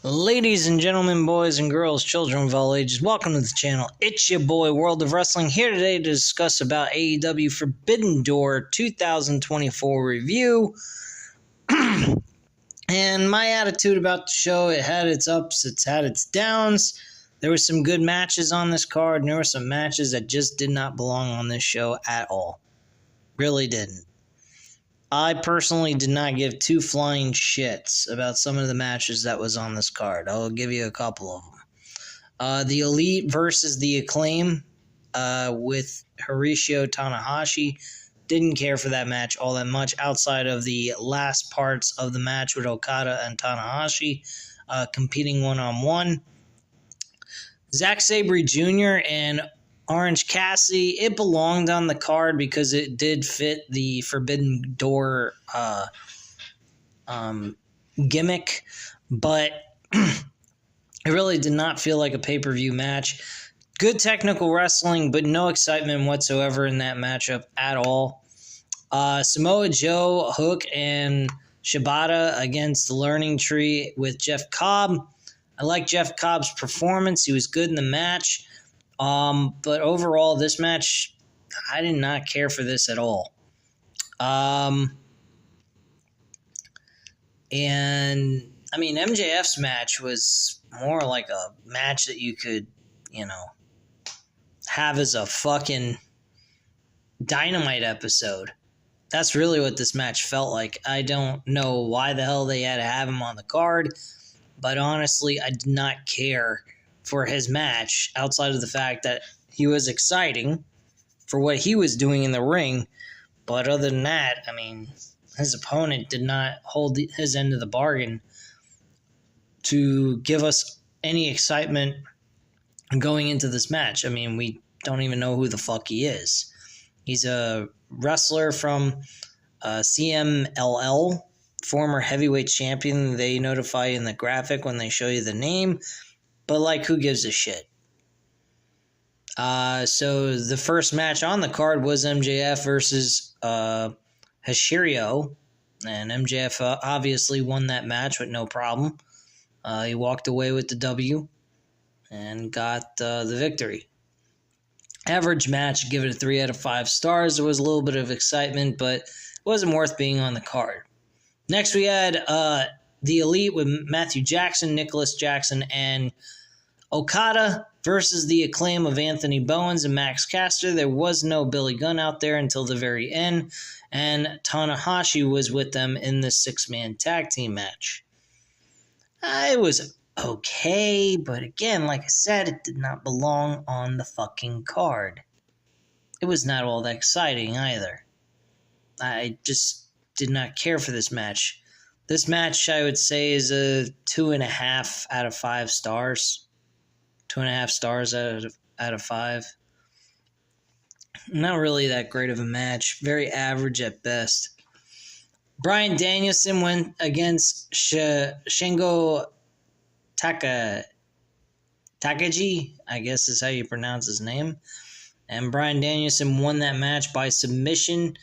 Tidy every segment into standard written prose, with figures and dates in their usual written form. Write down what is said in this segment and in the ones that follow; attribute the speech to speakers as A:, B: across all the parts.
A: Ladies and gentlemen, boys and girls, children of all ages, welcome to the channel. It's your boy, World of Wrestling, here today to discuss about AEW Forbidden Door 2024 review. And my attitude about the show, it had its ups, it's had its downs. There were some good matches on this card, and there were some matches that just did not belong on this show at all. Really didn't. I personally did not give two flying shits about some of the matches that was on this card. I'll give you a couple of them. The Elite versus the Acclaim with Hiroshi Tanahashi. Didn't care for that match all that much outside of the last parts of the match with Okada and Tanahashi competing one-on-one. Zack Sabre Jr. and Orange Cassidy, it belonged on the card because it did fit the Forbidden Door gimmick, but it really did not feel like a pay-per-view match. Good technical wrestling, but no excitement whatsoever in that matchup at all. Samoa Joe, Hook, and Shibata against the Learning Tree with Jeff Cobb. I like Jeff Cobb's performance. He was good in the match. But overall, this match, I did not care for this at all. And, I mean, MJF's match was more like a match that you could, have as a fucking Dynamite episode. That's really what this match felt like. I don't know why the hell they had to have him on the card, but honestly, I did not care for his match outside of the fact that he was exciting for what he was doing in the ring. But other than that, I mean, his opponent did not hold his end of the bargain to give us any excitement going into this match. I mean, we don't even know who the fuck he is. He's a wrestler from CMLL, former heavyweight champion. They notify you in the graphic when they show you the name. But, who gives a shit? So the first match on the card was MJF versus Hashiryo. And MJF obviously won that match with no problem. He walked away with the W and got the victory. Average match, give it a 3 out of 5 stars. There was a little bit of excitement, but it wasn't worth being on the card. Next, we had the Elite with Matthew Jackson, Nicholas Jackson, and Okada versus the Acclaim of Anthony Bowens and Max Caster. There was no Billy Gunn out there until the very end, and Tanahashi was with them in the 6-man tag team match. It was okay, but again, like I said, it did not belong on the fucking card. It was not all that exciting either. I just did not care for this match. This match, I would say, is a 2.5 out of 5 stars. 2.5 stars out of 5. Not really that great of a match. Very average at best. Bryan Danielson went against Shingo Takagi, I guess is how you pronounce his name. And Bryan Danielson won that match by submission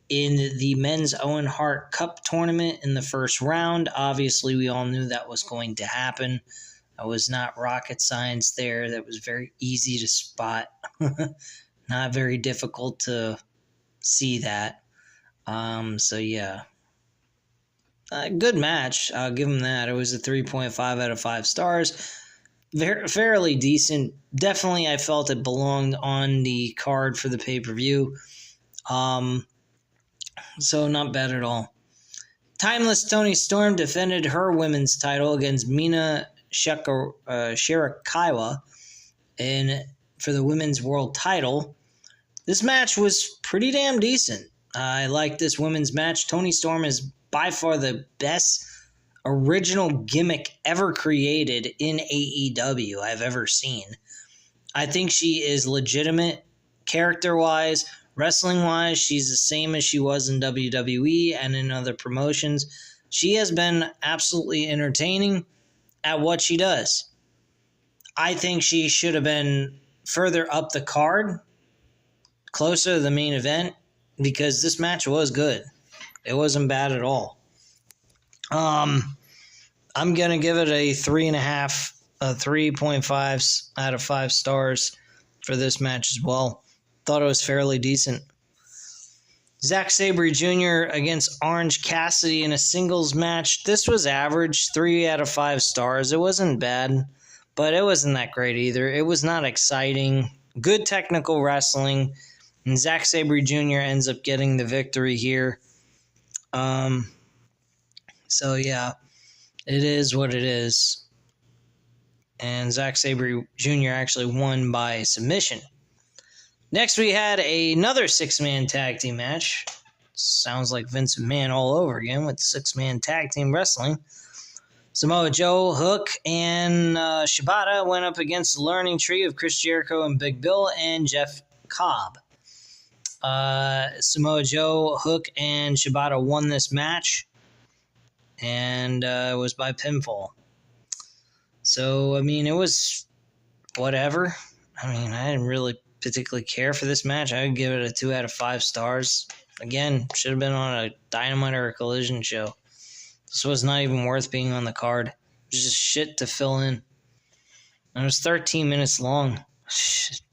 A: in the Men's Owen Hart Cup tournament in the first round. Obviously, we all knew that was going to happen. That was not rocket science there. That was very easy to spot. Not very difficult to see that. So, yeah. Good match. I'll give him that. It was a 3.5 out of 5 stars. Fairly decent. Definitely, I felt it belonged on the card for the pay-per-view. So not bad at all. Timeless Toni Storm defended her women's title against Mina Shirakawa for the women's world title. This match was pretty damn decent. I like this women's match. Toni Storm is by far the best original gimmick ever created in AEW I've ever seen. I think she is legitimate character-wise. Wrestling-wise, she's the same as she was in WWE and in other promotions. She has been absolutely entertaining at what she does. I think she should have been further up the card, closer to the main event, because this match was good. It wasn't bad at all. I'm going to give it a 3.5, 3.5 out of 5 stars for this match as well. Thought it was fairly decent. Zack Sabre Jr. against Orange Cassidy in a singles match. This was average, 3 out of 5 stars. It wasn't bad, but it wasn't that great either. It was not exciting. Good technical wrestling, and Zack Sabre Jr. ends up getting the victory here. So yeah, it is what it is. And Zack Sabre Jr. actually won by submission. Next, we had another 6-man tag team match. Sounds like Vince McMahon all over again with 6-man tag team wrestling. Samoa Joe, Hook, and Shibata went up against the Learning Tree of Chris Jericho and Big Bill and Jeff Cobb. Samoa Joe, Hook, and Shibata won this match, and it was by pinfall. So, I mean, it was whatever. I mean, I didn't really particularly care for this match. I would give it a 2 out of 5 stars. Again, should have been on a Dynamite or a Collision show. This was not even worth being on the card. It was just shit to fill in. And it was 13 minutes long.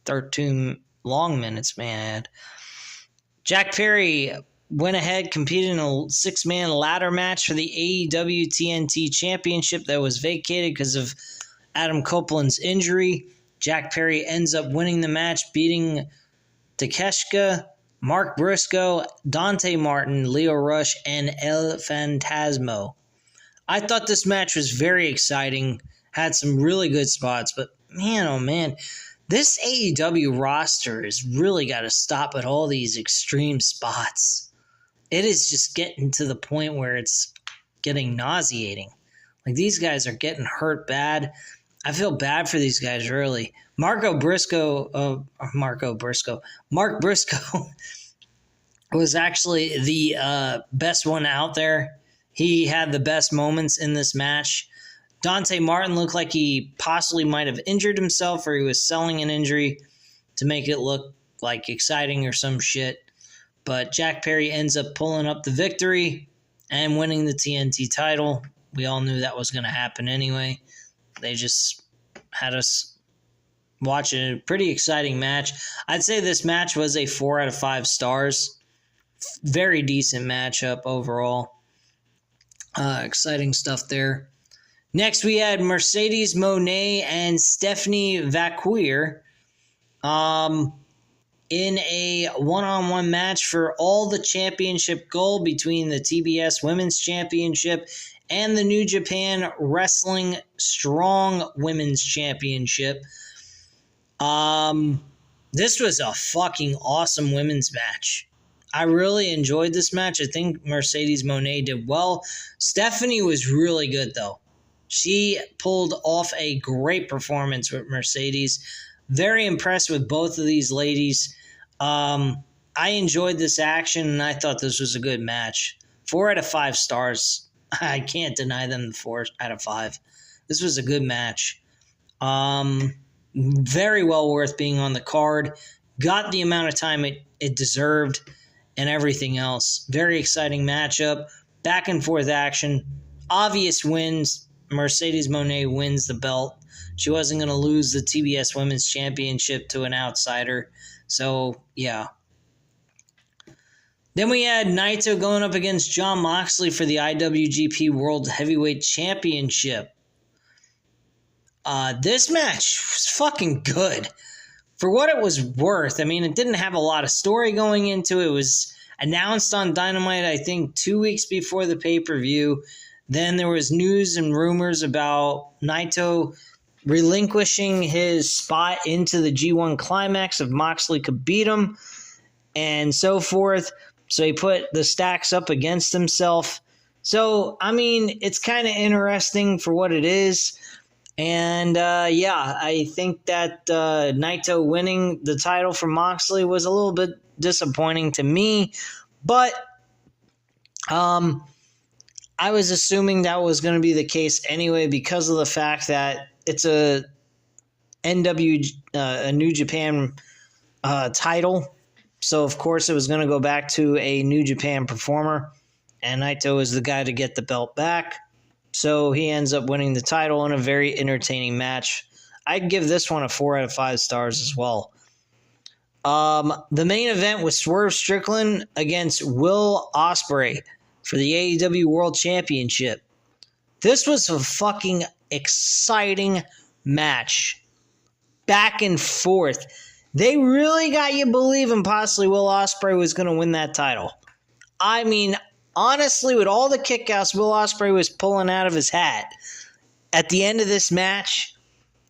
A: 13 long minutes, man. Jack Perry went ahead, competed in a 6-man ladder match for the AEW TNT Championship that was vacated because of Adam Copeland's injury. Jack Perry ends up winning the match, beating Takeshita, Mark Briscoe, Dante Martin, Leo Rush, and El Phantasmo. I thought this match was very exciting, had some really good spots, but man, oh man, this AEW roster has really got to stop at all these extreme spots. It is just getting to the point where it's getting nauseating. Like, these guys are getting hurt bad. I feel bad for these guys, really. Mark Briscoe was actually the best one out there. He had the best moments in this match. Dante Martin looked like he possibly might have injured himself, or he was selling an injury to make it look like exciting or some shit. But Jack Perry ends up pulling up the victory and winning the TNT title. We all knew that was going to happen anyway. They just had us watch a pretty exciting match. I'd say this match was a 4 out of 5 stars. Very decent matchup overall. Exciting stuff there. Next, we had Mercedes Moné and Stephanie Vaquer in a one-on-one match for all the championship gold between the TBS Women's Championship and the New Japan Wrestling Strong Women's Championship. This was a fucking awesome women's match. I really enjoyed this match. I think Mercedes Moné did well. Stephanie was really good, though. She pulled off a great performance with Mercedes. Very impressed with both of these ladies. I enjoyed this action, and I thought this was a good match. 4 out of 5 stars. I can't deny them the 4 out of 5. This was a good match. Very well worth being on the card. Got the amount of time it deserved and everything else. Very exciting matchup. Back and forth action. Obvious wins. Mercedes Moné wins the belt. She wasn't going to lose the TBS Women's Championship to an outsider. So, yeah. Then we had Naito going up against Jon Moxley for the IWGP World Heavyweight Championship. This match was fucking good. For what it was worth, I mean, it didn't have a lot of story going into it. It was announced on Dynamite, I think, 2 weeks before the pay-per-view. Then there was news and rumors about Naito relinquishing his spot into the G1 Climax if Moxley could beat him and so forth. So he put the stacks up against himself. So, I mean, it's kind of interesting for what it is. And, I think that Naito winning the title from Moxley was a little bit disappointing to me. But I was assuming that was going to be the case anyway because of the fact that it's a New Japan title. So, of course, it was going to go back to a New Japan performer. And Naito is the guy to get the belt back. So he ends up winning the title in a very entertaining match. I'd give this one a 4 out of 5 stars as well. The main event was Swerve Strickland against Will Ospreay for the AEW World Championship. This was a fucking exciting match. Back and forth. They really got you believing possibly Will Ospreay was going to win that title. I mean, honestly, with all the kickouts Will Ospreay was pulling out of his hat, at the end of this match,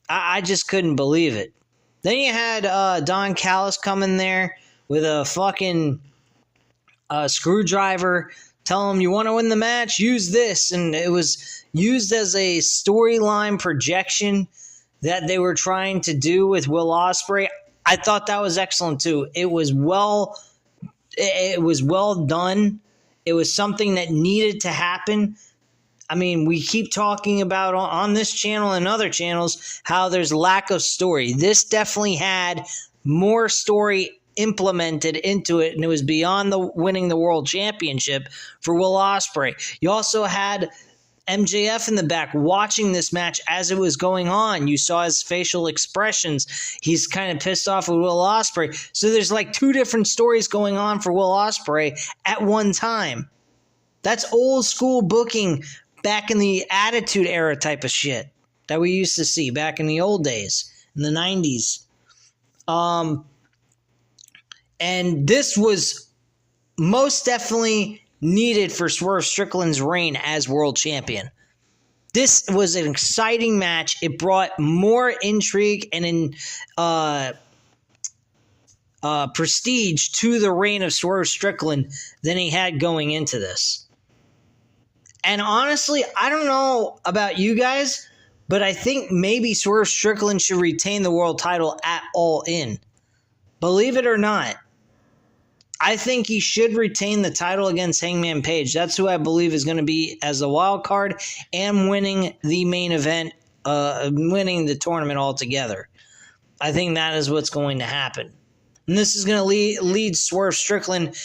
A: I just couldn't believe it. Then you had Don Callis come in there with a fucking screwdriver, tell him, you want to win the match? Use this. And it was used as a storyline projection that they were trying to do with Will Ospreay. I thought that was excellent too. It was well done. It was something that needed to happen. I mean, we keep talking about on this channel and other channels how there's lack of story. This definitely had more story implemented into it, and it was beyond the winning the world championship for Will Ospreay. You also had MJF in the back watching this match as it was going on. You saw his facial expressions. He's kind of pissed off with Will Ospreay. So there's like two different stories going on for Will Ospreay at one time. That's old school booking back in the Attitude Era type of shit that we used to see back in the old days, in the 90s. And this was most definitely needed for Swerve Strickland's reign as world champion. This was an exciting match. It brought more intrigue and prestige to the reign of Swerve Strickland than he had going into this. And honestly, I don't know about you guys, but I think maybe Swerve Strickland should retain the world title at All In. Believe it or not, I think he should retain the title against Hangman Page. That's who I believe is going to be as the wild card and winning the main event, winning the tournament altogether. I think that is what's going to happen. And this is going to lead Swerve Strickland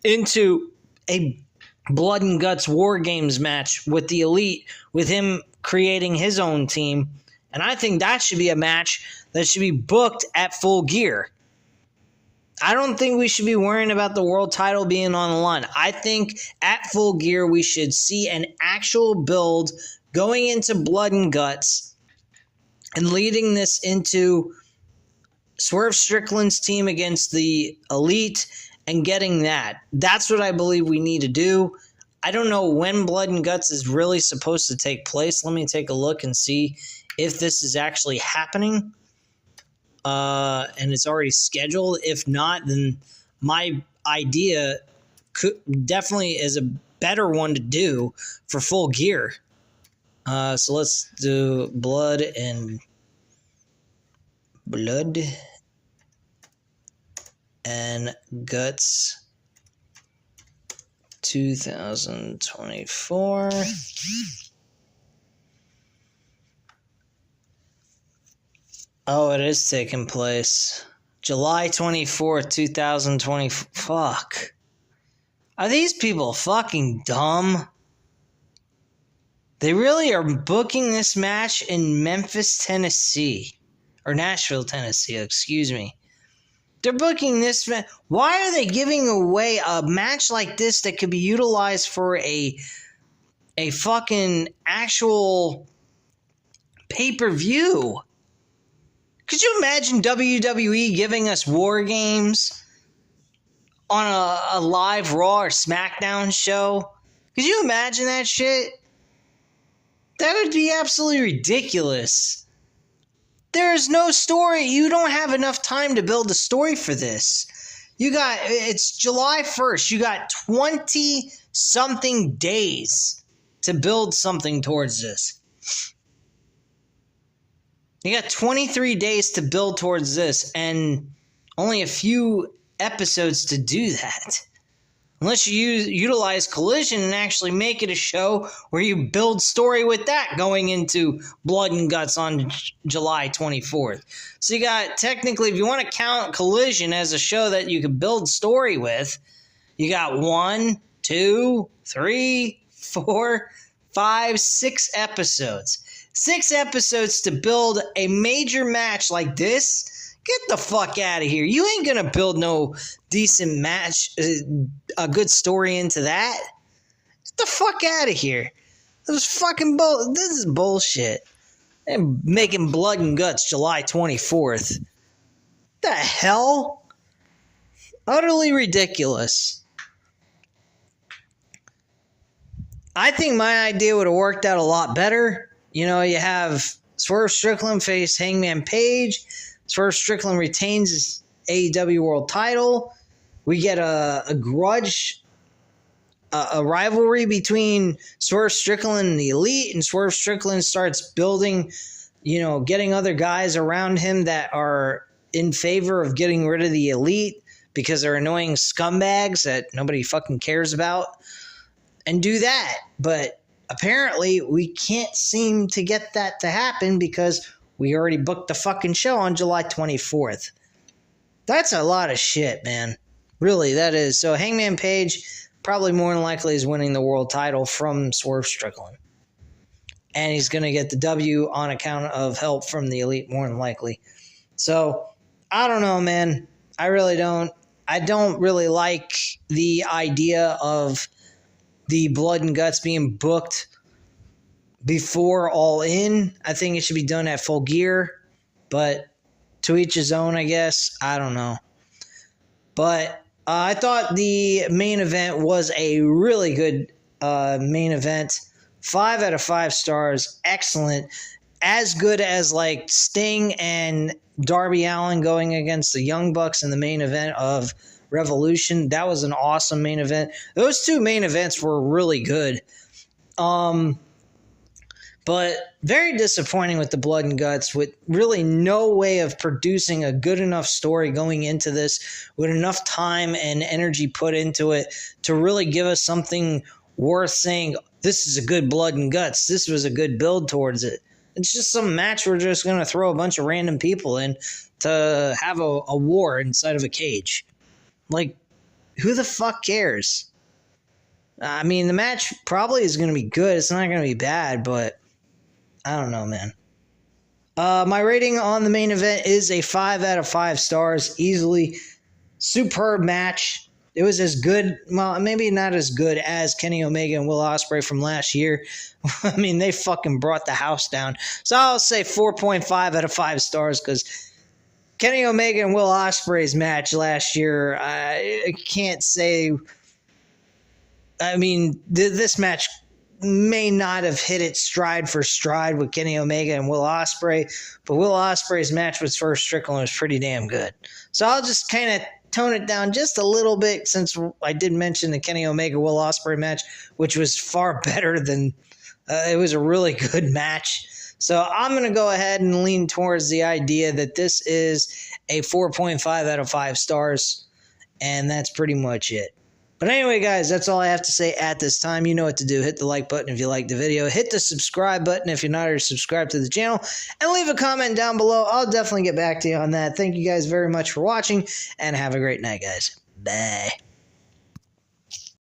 A: into a Blood and Guts War Games match with the Elite, with him creating his own team. And I think that should be a match that should be booked at Full Gear. I don't think we should be worrying about the world title being on the line. I think at Full Gear we should see an actual build going into Blood and Guts and leading this into Swerve Strickland's team against the Elite and getting that. That's what I believe we need to do. I don't know when Blood and Guts is really supposed to take place. Let me take a look and see if this is actually happening. And it's already scheduled. If not, then my idea definitely is a better one to do for Full Gear. So let's do Blood and Guts 2024. Oh, it is taking place. July 24th, 2020. Fuck. Are these people fucking dumb? They really are booking this match in Memphis, Tennessee. Or Nashville, Tennessee, excuse me. They're booking this match. Why are they giving away a match like this that could be utilized for a fucking actual pay-per-view? Could you imagine WWE giving us War Games on a live Raw or SmackDown show? Could you imagine that shit? That would be absolutely ridiculous. There is no story. You don't have enough time to build a story for this. It's July 1st. You got 20-something days to build something towards this. You got 23 days to build towards this, and only a few episodes to do that. Unless you utilize Collision and actually make it a show where you build story with that going into Blood and Guts on July 24th. So you got, technically, if you want to count Collision as a show that you could build story with, you got 1, 2, 3, 4, 6 episodes. 6 episodes to build a major match like this? Get the fuck out of here. You ain't gonna build no decent match, a good story into that. Get the fuck out of here. This is bullshit. They're making Blood and Guts July 24th. The hell? Utterly ridiculous. I think my idea would have worked out a lot better. You know, you have Swerve Strickland face Hangman Page. Swerve Strickland retains his AEW World title. We get a grudge, a rivalry between Swerve Strickland and the Elite, and Swerve Strickland starts building, getting other guys around him that are in favor of getting rid of the Elite because they're annoying scumbags that nobody fucking cares about, and do that. But apparently we can't seem to get that to happen because we already booked the fucking show on July 24th. That's a lot of shit, man. Really, that is. So Hangman Page probably more than likely is winning the world title from Swerve Strickland. And he's going to get the W on account of help from the Elite more than likely. So, I don't know, man. I really don't. I don't really like the idea of the Blood and Guts being booked before All In. I think it should be done at Full Gear, but to each his own, I guess. I don't know. But I thought the main event was a really good main event. 5 out of 5 stars. Excellent. As good as like Sting and Darby Allin going against the Young Bucks in the main event of Revolution. That was an awesome main event. Those 2 main events were really good. But very disappointing with the Blood and Guts, with really no way of producing a good enough story going into this, with enough time and energy put into it to really give us something worth saying, this is a good Blood and Guts. This was a good build towards it. It's just some match we're just going to throw a bunch of random people in to have a war inside of a cage. Like, who the fuck cares? I mean, the match probably is going to be good. It's not going to be bad, but I don't know, man. My rating on the main event is a 5 out of 5 stars. Easily. Superb match. It was as good, well, maybe not as good as Kenny Omega and Will Ospreay from last year. I mean, they fucking brought the house down. So I'll say 4.5 out of 5 stars because Kenny Omega and Will Ospreay's match last year, I can't say. I mean, this match may not have hit it stride for stride with Kenny Omega and Will Ospreay, but Will Ospreay's match with Swerve Strickland was pretty damn good. So I'll just kind of tone it down just a little bit, since I did mention the Kenny Omega Will Ospreay match, which was far better than it was a really good match. So I'm going to go ahead and lean towards the idea that this is a 4.5 out of 5 stars, and that's pretty much it. But anyway, guys, that's all I have to say at this time. You know what to do. Hit the like button if you liked the video. Hit the subscribe button if you're not already subscribed to the channel. And leave a comment down below. I'll definitely get back to you on that. Thank you guys very much for watching, and have a great night, guys. Bye.